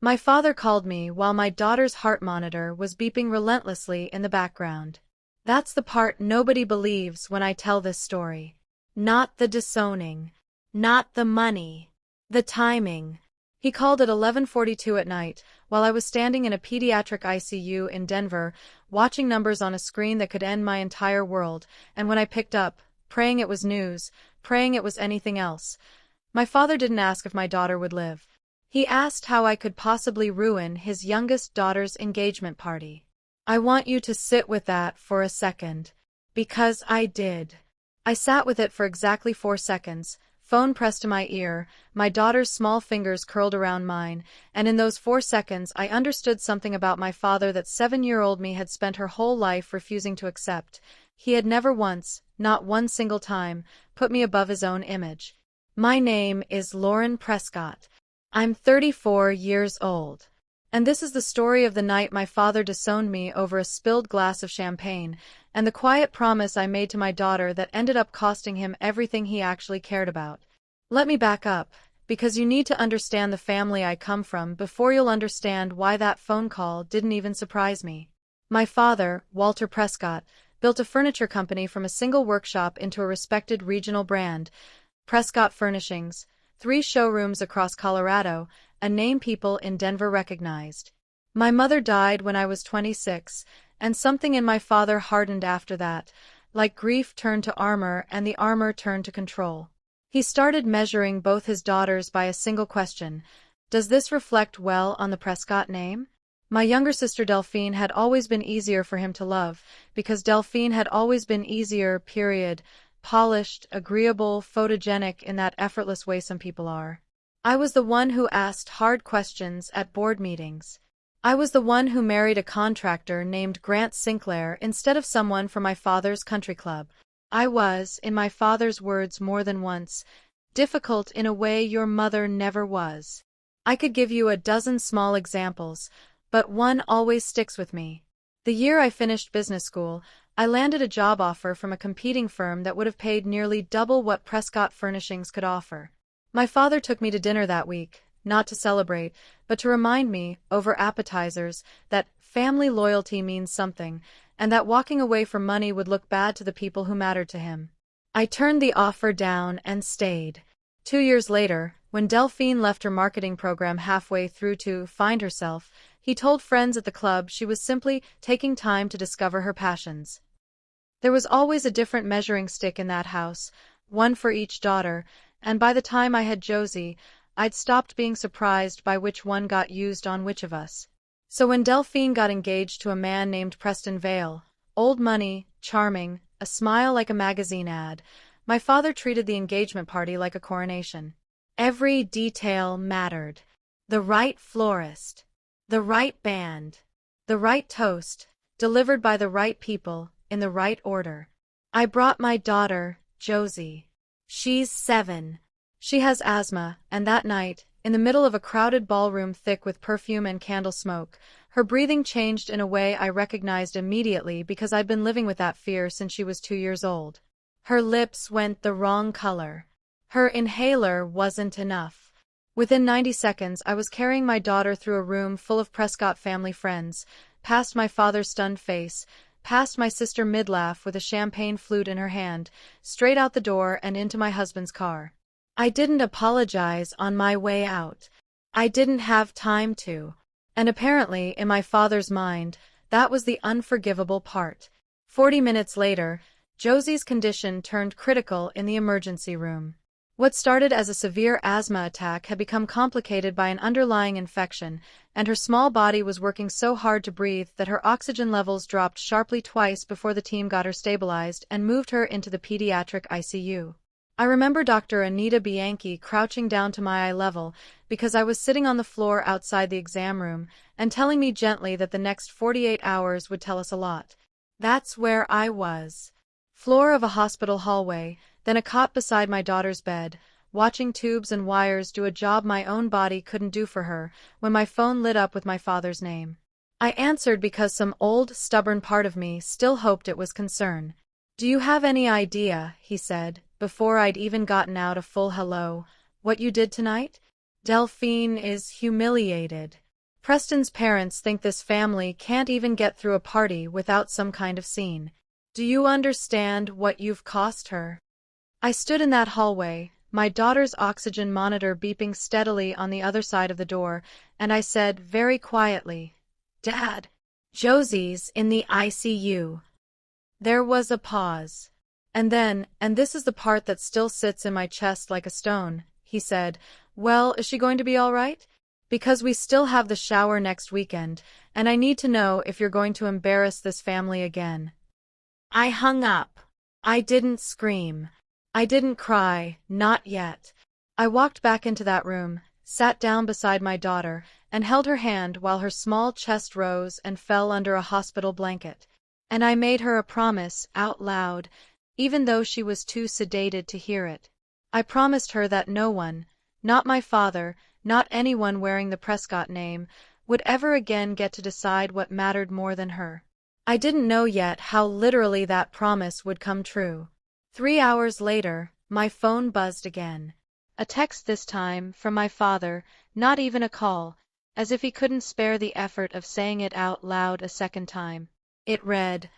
My father called me while my daughter's heart monitor was beeping relentlessly in the background. That's the part nobody believes when I tell this story. Not the disowning. Not the money. The timing. He called at 11:42 at night, while I was standing in a pediatric ICU in Denver, watching numbers on a screen that could end my entire world, and when I picked up, praying it was news, praying it was anything else. My father didn't ask if my daughter would live. He asked how I could possibly ruin his youngest daughter's engagement party. I want you to sit with that for a second. Because I did. I sat with it for exactly 4 seconds, phone pressed to my ear, my daughter's small fingers curled around mine, and in those 4 seconds I understood something about my father that 7-year-old me had spent her whole life refusing to accept. He had never once, not one single time, put me above his own image. My name is Lauren Prescott. I'm 34 years old. And this is the story of the night my father disowned me over a spilled glass of champagne, and the quiet promise I made to my daughter that ended up costing him everything he actually cared about. Let me back up, because you need to understand the family I come from before you'll understand why that phone call didn't even surprise me. My father, Walter Prescott, built a furniture company from a single workshop into a respected regional brand, Prescott Furnishings, 3 showrooms across Colorado, a name people in Denver recognized. My mother died when I was 26, and something in my father hardened after that, like grief turned to armor and the armor turned to control. He started measuring both his daughters by a single question: does this reflect well on the Prescott name? My younger sister Delphine had always been easier for him to love, because Delphine had always been easier, period. Polished, agreeable, photogenic in that effortless way some people are. I was the one who asked hard questions at board meetings. I was the one who married a contractor named Grant Sinclair instead of someone from my father's country club. I was, in my father's words more than once, difficult in a way your mother never was. I could give you a dozen small examples, but one always sticks with me. The year I finished business school, I landed a job offer from a competing firm that would have paid nearly double what Prescott Furnishings could offer. My father took me to dinner that week, not to celebrate, but to remind me, over appetizers, that family loyalty means something, and that walking away for money would look bad to the people who mattered to him. I turned the offer down and stayed. 2 years later, when Delphine left her marketing program halfway through to find herself, he told friends at the club she was simply taking time to discover her passions. There was always a different measuring stick in that house, one for each daughter, and by the time I had Josie, I'd stopped being surprised by which one got used on which of us. So when Delphine got engaged to a man named Preston Vale, old money, charming, a smile like a magazine ad, my father treated the engagement party like a coronation. Every detail mattered. The right florist, the right band, the right toast, delivered by the right people, in the right order. I brought my daughter, Josie. She's 7. She has asthma, and that night, in the middle of a crowded ballroom thick with perfume and candle smoke, her breathing changed in a way I recognized immediately because I'd been living with that fear since she was 2 years old. Her lips went the wrong color. Her inhaler wasn't enough. Within 90 seconds, I was carrying my daughter through a room full of Prescott family friends, past my father's stunned face, past my sister mid-laugh with a champagne flute in her hand, straight out the door and into my husband's car. I didn't apologize on my way out. I didn't have time to. And apparently, in my father's mind, that was the unforgivable part. 40 minutes later, Josie's condition turned critical in the emergency room. What started as a severe asthma attack had become complicated by an underlying infection, and her small body was working so hard to breathe that her oxygen levels dropped sharply twice before the team got her stabilized and moved her into the pediatric ICU. I remember Dr. Anita Bianchi crouching down to my eye level because I was sitting on the floor outside the exam room and telling me gently that the next 48 hours would tell us a lot. That's where I was. Floor of a hospital hallway, then a cot beside my daughter's bed, watching tubes and wires do a job my own body couldn't do for her, when my phone lit up with my father's name. I answered because some old, stubborn part of me still hoped it was concern. "Do you have any idea," he said, before I'd even gotten out a full hello, "what you did tonight? Delphine is humiliated." Preston's parents think this family can't even get through a party without some kind of scene. Do you understand what you've cost her? I stood in that hallway, my daughter's oxygen monitor beeping steadily on the other side of the door, and I said very quietly, "Dad, Josie's in the ICU." There was a pause. And then, and this is the part that still sits in my chest like a stone, he said, "Well, is she going to be all right? Because we still have the shower next weekend, and I need to know if you're going to embarrass this family again." I hung up. I didn't scream. I didn't cry, not yet. I walked back into that room, sat down beside my daughter, and held her hand while her small chest rose and fell under a hospital blanket. And I made her a promise, out loud, even though she was too sedated to hear it. I promised her that no one, not my father, not anyone wearing the Prescott name, would ever again get to decide what mattered more than her. I didn't know yet how literally that promise would come true. 3 hours later, my phone buzzed again. A text this time from my father, not even a call, as if he couldn't spare the effort of saying it out loud a second time. It read,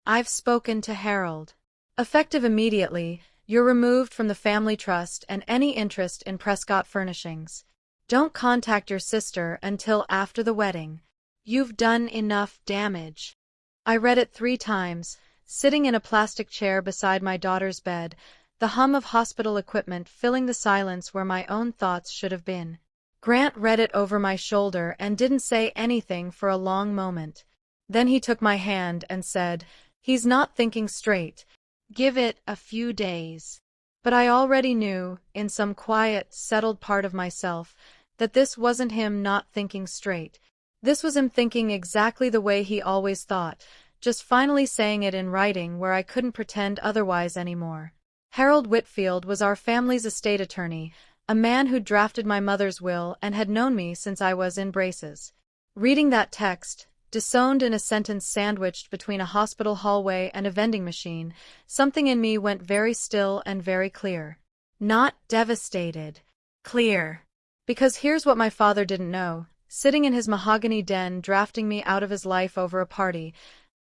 "I've spoken to Harold. Effective immediately, you're removed from the family trust and any interest in Prescott Furnishings. Don't contact your sister until after the wedding. You've done enough damage." I read it 3 times, sitting in a plastic chair beside my daughter's bed, the hum of hospital equipment filling the silence where my own thoughts should have been. Grant read it over my shoulder and didn't say anything for a long moment. Then he took my hand and said, "He's not thinking straight. Give it a few days." But I already knew, in some quiet, settled part of myself, that this wasn't him not thinking straight. This was him thinking exactly the way he always thought, just finally saying it in writing where I couldn't pretend otherwise anymore. Harold Whitfield was our family's estate attorney, a man who drafted my mother's will and had known me since I was in braces. Reading that text, disowned in a sentence sandwiched between a hospital hallway and a vending machine, something in me went very still and very clear. Not devastated. Clear. Because here's what my father didn't know. Sitting in his mahogany den drafting me out of his life over a party,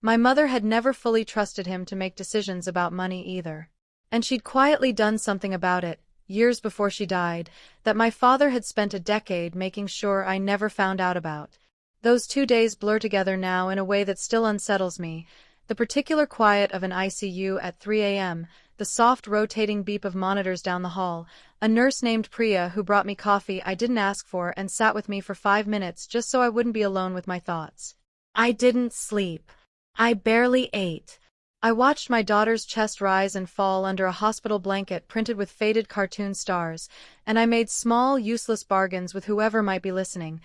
my mother had never fully trusted him to make decisions about money either. And she'd quietly done something about it, years before she died, that my father had spent a decade making sure I never found out about. Those 2 days blur together now in a way that still unsettles me. The particular quiet of an ICU at 3 a.m., the soft rotating beep of monitors down the hall, a nurse named Priya who brought me coffee I didn't ask for and sat with me for 5 minutes just so I wouldn't be alone with my thoughts. I didn't sleep. I barely ate. I watched my daughter's chest rise and fall under a hospital blanket printed with faded cartoon stars, and I made small, useless bargains with whoever might be listening.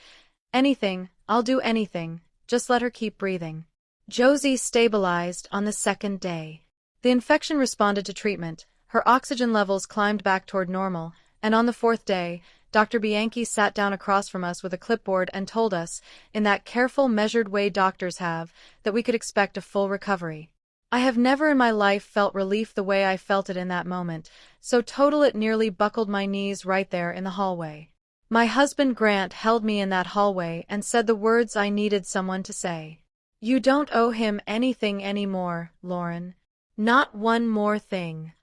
Anything, I'll do anything, just let her keep breathing. Josie stabilized on the 2nd day. The infection responded to treatment, her oxygen levels climbed back toward normal, and on the 4th day, Dr. Bianchi sat down across from us with a clipboard and told us, in that careful, measured way doctors have, that we could expect a full recovery. I have never in my life felt relief the way I felt it in that moment, so total it nearly buckled my knees right there in the hallway. My husband Grant held me in that hallway and said the words I needed someone to say. "You don't owe him anything anymore, Lauren. Not one more thing."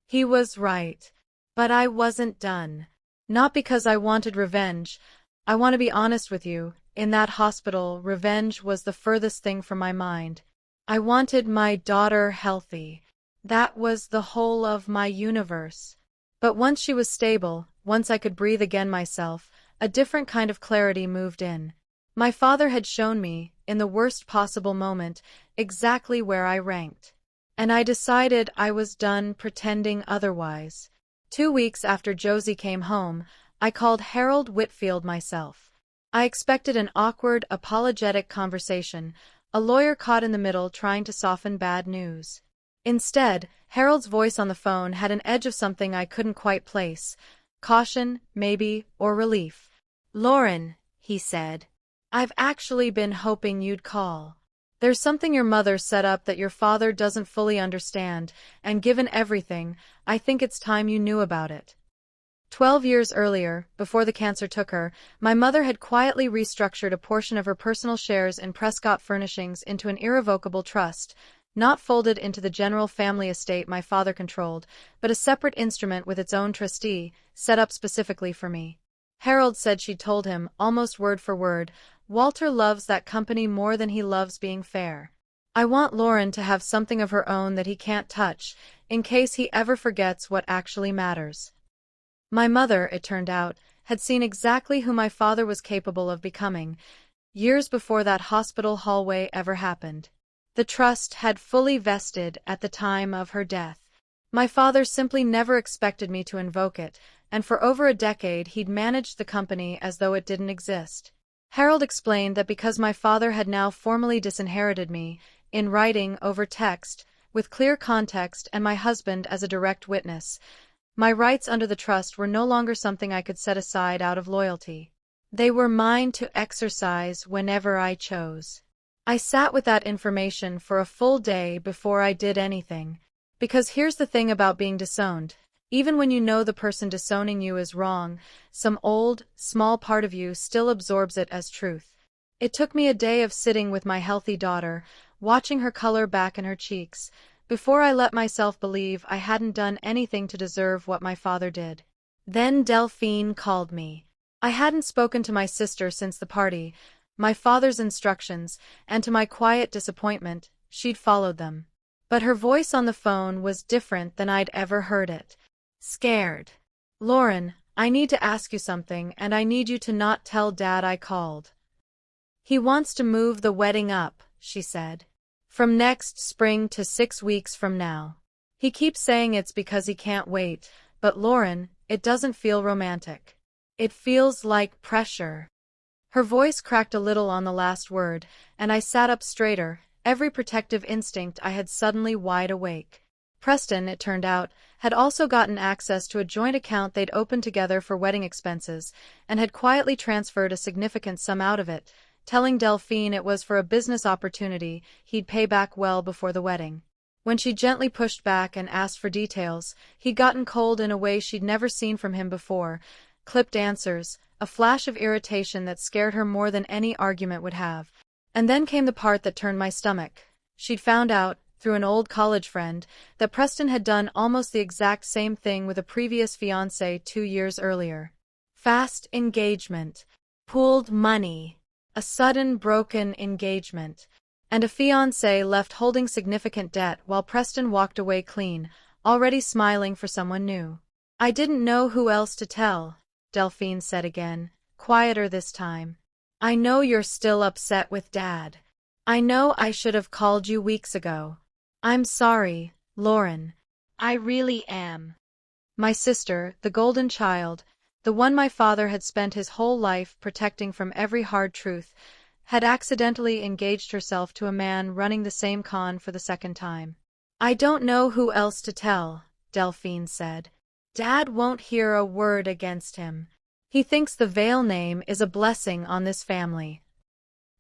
He was right. But I wasn't done. Not because I wanted revenge. I want to be honest with you, in that hospital, revenge was the furthest thing from my mind. I wanted my daughter healthy. That was the whole of my universe. But once she was stable, once I could breathe again myself, a different kind of clarity moved in. My father had shown me, in the worst possible moment, exactly where I ranked. And I decided I was done pretending otherwise. 2 weeks after Josie came home, I called Harold Whitfield myself. I expected an awkward, apologetic conversation, a lawyer caught in the middle trying to soften bad news. Instead, Harold's voice on the phone had an edge of something I couldn't quite place. Caution, maybe, or relief. "Lauren," he said, "I've actually been hoping you'd call. There's something your mother set up that your father doesn't fully understand, and given everything, I think it's time you knew about it." 12 years earlier, before the cancer took her, my mother had quietly restructured a portion of her personal shares in Prescott Furnishings into an irrevocable trust, not folded into the general family estate my father controlled, but a separate instrument with its own trustee, set up specifically for me. Harold said she'd told him, almost word for word, "Walter loves that company more than he loves being fair. I want Lauren to have something of her own that he can't touch, in case he ever forgets what actually matters." My mother, it turned out, had seen exactly who my father was capable of becoming, years before that hospital hallway ever happened. The trust had fully vested at the time of her death. My father simply never expected me to invoke it, and for over a decade he'd managed the company as though it didn't exist. Harold explained that because my father had now formally disinherited me, in writing over text, with clear context and my husband as a direct witness, my rights under the trust were no longer something I could set aside out of loyalty. They were mine to exercise whenever I chose. I sat with that information for a full day before I did anything. Because here's the thing about being disowned. Even when you know the person disowning you is wrong, some old, small part of you still absorbs it as truth. It took me a day of sitting with my healthy daughter, watching her color back in her cheeks, before I let myself believe I hadn't done anything to deserve what my father did. Then Delphine called me. I hadn't spoken to my sister since the party, my father's instructions, and to my quiet disappointment, she'd followed them. But her voice on the phone was different than I'd ever heard it. Scared. "Lauren, I need to ask you something, and I need you to not tell Dad I called. He wants to move the wedding up," she said. "From next spring to 6 weeks from now. He keeps saying it's because he can't wait, but Lauren, it doesn't feel romantic. It feels like pressure." Her voice cracked a little on the last word, and I sat up straighter, every protective instinct I had suddenly wide awake. Preston, it turned out, had also gotten access to a joint account they'd opened together for wedding expenses, and had quietly transferred a significant sum out of it, telling Delphine it was for a business opportunity he'd pay back well before the wedding. When she gently pushed back and asked for details, he'd gotten cold in a way she'd never seen from him before, clipped answers, a flash of irritation that scared her more than any argument would have. And then came the part that turned my stomach. She'd found out, through an old college friend, that Preston had done almost the exact same thing with a previous fiancé 2 years earlier. Fast engagement, pooled money, a sudden broken engagement, and a fiancé left holding significant debt while Preston walked away clean, already smiling for someone new. "I didn't know who else to tell," Delphine said again, quieter this time. "I know you're still upset with Dad. I know I should have called you weeks ago. I'm sorry, Lauren. I really am." My sister, the golden child, the one my father had spent his whole life protecting from every hard truth, had accidentally engaged herself to a man running the same con for the second time. "I don't know who else to tell," Delphine said. "Dad won't hear a word against him. He thinks the Vale name is a blessing on this family."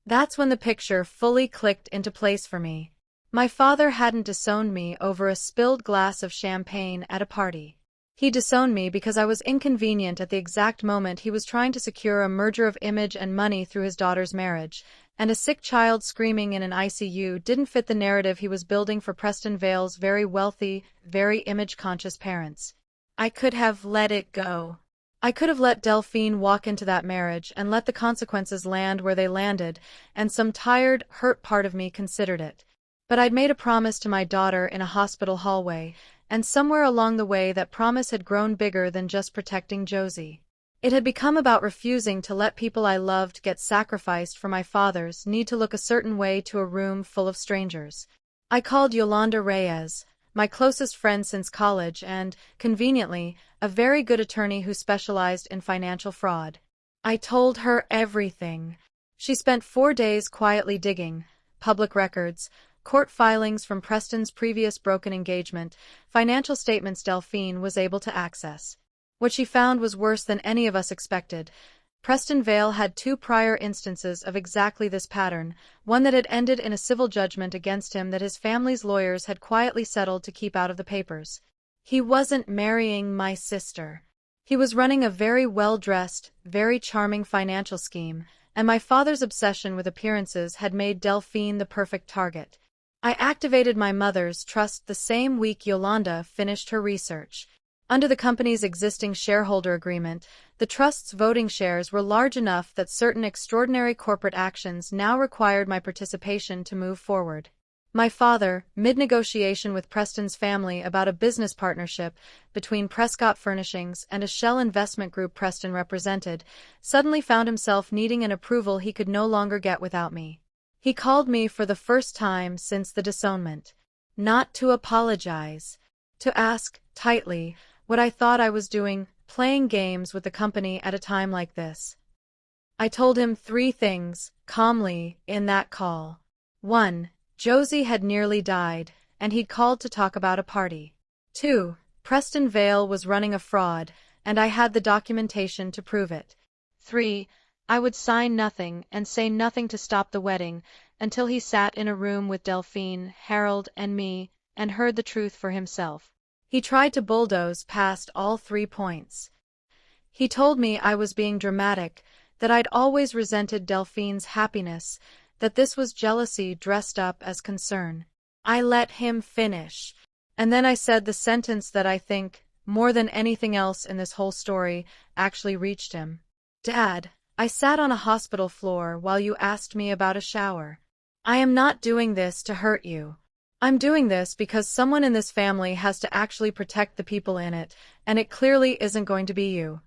That's when the picture fully clicked into place for me. My father hadn't disowned me over a spilled glass of champagne at a party. He disowned me because I was inconvenient at the exact moment he was trying to secure a merger of image and money through his daughter's marriage, and a sick child screaming in an ICU didn't fit the narrative he was building for Preston Vale's very wealthy, very image-conscious parents. I could have let it go. I could have let Delphine walk into that marriage and let the consequences land where they landed, and some tired, hurt part of me considered it. But I'd made a promise to my daughter in a hospital hallway, and somewhere along the way that promise had grown bigger than just protecting Josie. It had become about refusing to let people I loved get sacrificed for my father's need to look a certain way to a room full of strangers. I called Yolanda Reyes, my closest friend since college and, conveniently, a very good attorney who specialized in financial fraud. I told her everything. She spent 4 days quietly digging public records, court filings from Preston's previous broken engagement, financial statements Delphine was able to access. What she found was worse than any of us expected. Preston Vale had 2 prior instances of exactly this pattern, one that had ended in a civil judgment against him that his family's lawyers had quietly settled to keep out of the papers. He wasn't marrying my sister. He was running a very well-dressed, very charming financial scheme, and my father's obsession with appearances had made Delphine the perfect target. I activated my mother's trust the same week Yolanda finished her research. Under the company's existing shareholder agreement, the trust's voting shares were large enough that certain extraordinary corporate actions now required my participation to move forward. My father, mid-negotiation with Preston's family about a business partnership between Prescott Furnishings and a shell investment group Preston represented, suddenly found himself needing an approval he could no longer get without me. He called me for the first time since the disownment. Not to apologize. To ask, tightly, what I thought I was doing, playing games with the company at a time like this. I told him 3 things, calmly, in that call. 1. Josie had nearly died, and he'd called to talk about a party. 2. Preston Vale was running a fraud, and I had the documentation to prove it. 3. I would sign nothing and say nothing to stop the wedding until he sat in a room with Delphine, Harold, and me, and heard the truth for himself. He tried to bulldoze past all 3 points. He told me I was being dramatic, that I'd always resented Delphine's happiness, that this was jealousy dressed up as concern. I let him finish. And then I said the sentence that I think, more than anything else in this whole story, actually reached him. Dad, I sat on a hospital floor while you asked me about a shower. I am not doing this to hurt you. I'm doing this because someone in this family has to actually protect the people in it, and it clearly isn't going to be you.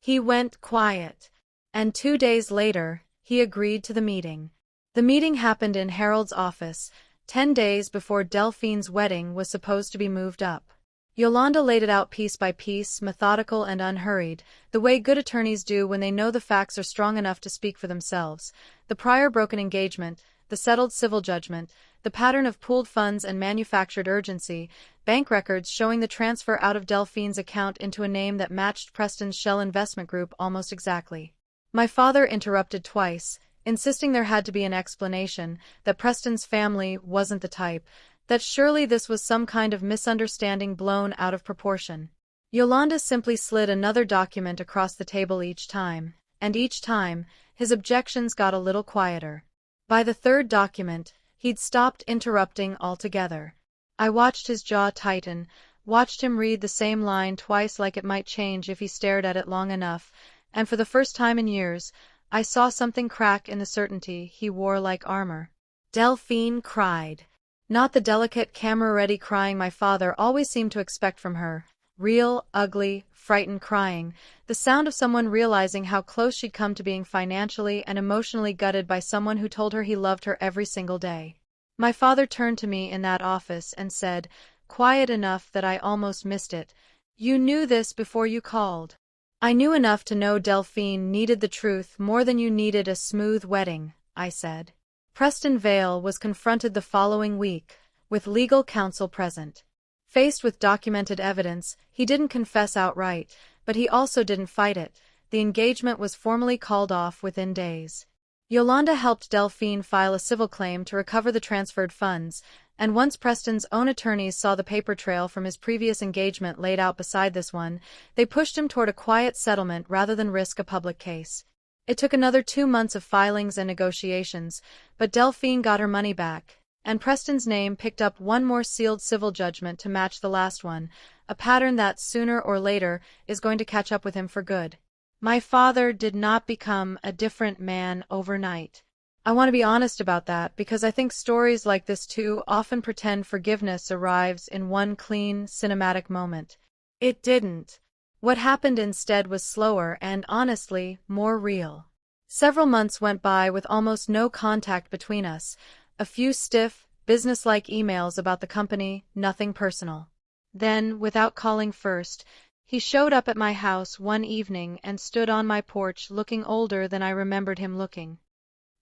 He went quiet, and 2 days later, he agreed to the meeting. The meeting happened in Harold's office, 10 days before Delphine's wedding was supposed to be moved up. Yolanda laid it out piece by piece, methodical and unhurried, the way good attorneys do when they know the facts are strong enough to speak for themselves. The prior broken engagement, the settled civil judgment, the pattern of pooled funds and manufactured urgency, bank records showing the transfer out of Delphine's account into a name that matched Preston's shell investment group almost exactly. My father interrupted twice, insisting there had to be an explanation, that Preston's family wasn't the type, that surely this was some kind of misunderstanding blown out of proportion. Yolanda simply slid another document across the table each time, and each time, his objections got a little quieter. By the 3rd document, he'd stopped interrupting altogether. I watched his jaw tighten, watched him read the same line twice like it might change if he stared at it long enough, and for the first time in years, I saw something crack in the certainty he wore like armor. Delphine cried. Not the delicate, camera-ready crying my father always seemed to expect from her. Real, ugly, frightened crying, the sound of someone realizing how close she'd come to being financially and emotionally gutted by someone who told her he loved her every single day. My father turned to me in that office and said, quiet enough that I almost missed it, "You knew this before you called." "I knew enough to know Delphine needed the truth more than you needed a smooth wedding," I said. Preston Vale was confronted the following week, with legal counsel present. Faced with documented evidence, he didn't confess outright, but he also didn't fight it. The engagement was formally called off within days. Yolanda helped Delphine file a civil claim to recover the transferred funds, and once Preston's own attorneys saw the paper trail from his previous engagement laid out beside this one, they pushed him toward a quiet settlement rather than risk a public case. It took another 2 months of filings and negotiations, but Delphine got her money back, and Preston's name picked up one more sealed civil judgment to match the last one, a pattern that, sooner or later, is going to catch up with him for good. My father did not become a different man overnight. I want to be honest about that because I think stories like this too often pretend forgiveness arrives in one clean, cinematic moment. It didn't. What happened instead was slower and, honestly, more real. Several months went by with almost no contact between us, a few stiff, businesslike emails about the company, nothing personal. Then, without calling first, he showed up at my house one evening and stood on my porch looking older than I remembered him looking.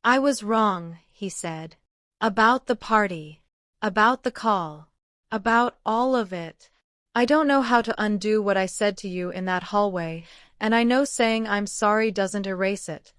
"I was wrong," he said. "About the party. About the call. About all of it. I don't know how to undo what I said to you in that hallway, and I know saying I'm sorry doesn't erase it."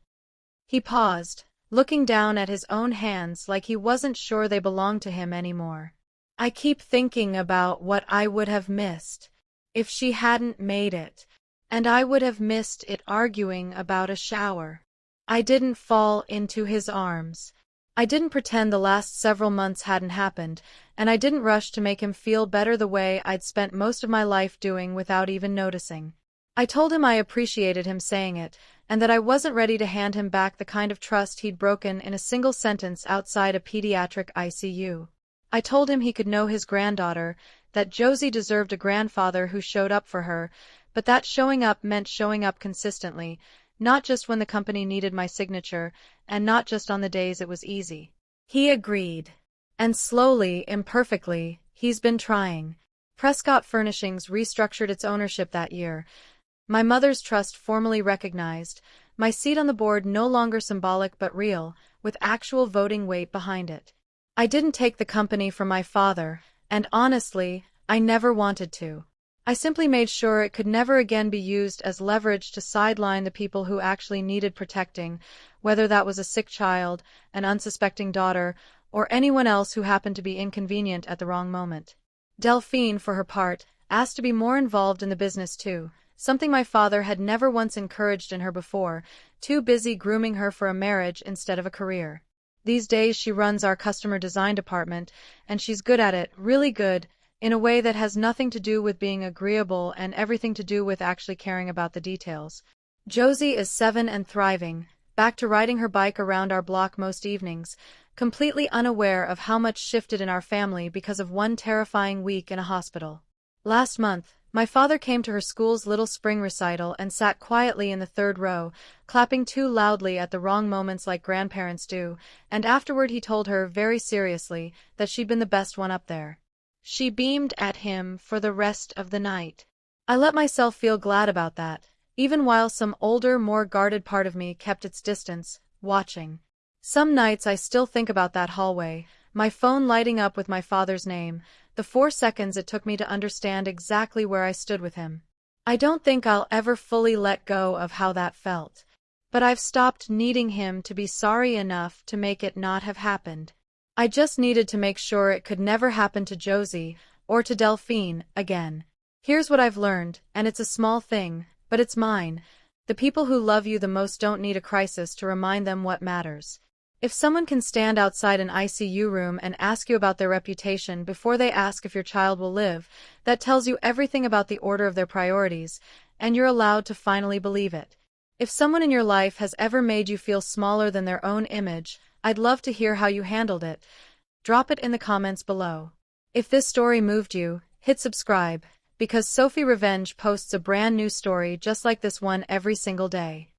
He paused, looking down at his own hands like he wasn't sure they belonged to him anymore. "I keep thinking about what I would have missed if she hadn't made it. And I would have missed it arguing about a shower. I didn't fall into his arms. I didn't pretend the last several months hadn't happened, and I didn't rush to make him feel better the way I'd spent most of my life doing without even noticing. I told him I appreciated him saying it, and that I wasn't ready to hand him back the kind of trust he'd broken in a single sentence outside a pediatric ICU. I told him he could know his granddaughter, that Josie deserved a grandfather who showed up for her, but that showing up meant showing up consistently, not just when the company needed my signature, and not just on the days it was easy. He agreed. And slowly, imperfectly, he's been trying. Prescott Furnishings restructured its ownership that year. My mother's trust formally recognized, my seat on the board no longer symbolic but real, with actual voting weight behind it. I didn't take the company from my father, and honestly, I never wanted to. I simply made sure it could never again be used as leverage to sideline the people who actually needed protecting, whether that was a sick child, an unsuspecting daughter, or anyone else who happened to be inconvenient at the wrong moment. Delphine, for her part, asked to be more involved in the business too, something my father had never once encouraged in her before, too busy grooming her for a marriage instead of a career. These days she runs our customer design department, and she's good at it, really good, in a way that has nothing to do with being agreeable and everything to do with actually caring about the details. Josie is 7 and thriving, back to riding her bike around our block most evenings, completely unaware of how much shifted in our family because of one terrifying week in a hospital. Last month, my father came to her school's little spring recital and sat quietly in the third row, clapping too loudly at the wrong moments like grandparents do, and afterward he told her, very seriously, that she'd been the best one up there. She beamed at him for the rest of the night. I let myself feel glad about that, even while some older, more guarded part of me kept its distance, watching. Some nights I still think about that hallway, my phone lighting up with my father's name, the 4 seconds it took me to understand exactly where I stood with him. I don't think I'll ever fully let go of how that felt. But I've stopped needing him to be sorry enough to make it not have happened. I just needed to make sure it could never happen to Josie, or to Delphine, again. Here's what I've learned, and it's a small thing, but it's mine. The people who love you the most don't need a crisis to remind them what matters. If someone can stand outside an ICU room and ask you about their reputation before they ask if your child will live, that tells you everything about the order of their priorities, and you're allowed to finally believe it. If someone in your life has ever made you feel smaller than their own image, I'd love to hear how you handled it. Drop it in the comments below. If this story moved you, hit subscribe, because Sophie Revenge posts a brand new story just like this one every single day.